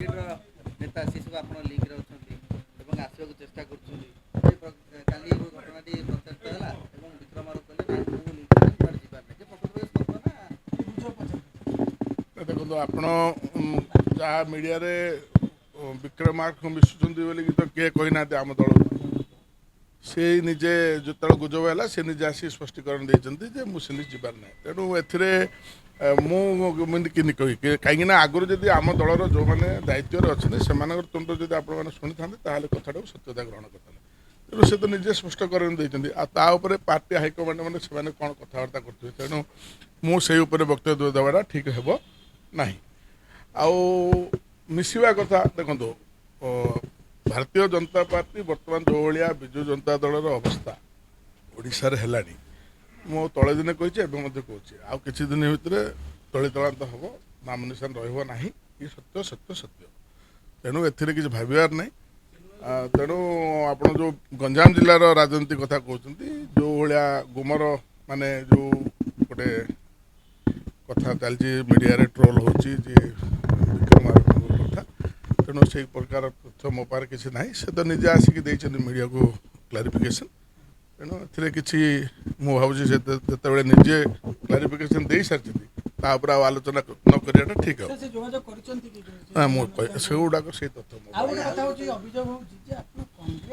नेता शिशु आप लिंक आसवाक चेष्टा कर घटना प्रचारित है विक्रम देखो आपण जहाँ मीडिया रे विक्रमार्क मिशुंट बोली तो किए कही ना आम दल से निजे जो गुजब है से निजे आसी स्पष्टीकरण देते मुझे जीवार ना तेणु मुझे कही कहीं आगुरी जदि आम दलर जो मैंने दायित्व अच्छे से तुंड जब आप शुणी था कथा सत्यता ग्रहण करते तेणु से तो निजे स्पष्टीकरण देते पार्टी हाइकमांड मैंने से कौन कथबार्ता करते तेणु मुझे वक्तव्य देवाटा ठीक है ना आउ मिसवा कथा देखो भारतीय जनता पार्टी बर्तमान जो भाया विजु जनता दलर अवस्था ओडिशा रे हेलानी मो तले दिन कही कहूँ आउ कि दिन भितर तलितलांत हम नामनिशान रहा ये सत्य सत्य सत्य तेणु एथिरे किसी भाबार ना तेणु आप जो गंजाम जिलार राजनीति कथा कहते जो भाया गुमर माने जो गोटे कथा चलती मीडिया रे ट्रोल होची कथा तेणु से प्रकार तथ्य मो पार किसी ना से तो निजे आसिक मीडिया को क्लारिफिकेशन तेणु ए कि मुझे जो निजे क्लारिफिकेशन दे सारी आलोचना न कराटा ठीक है से गुड़ाक से तथ्य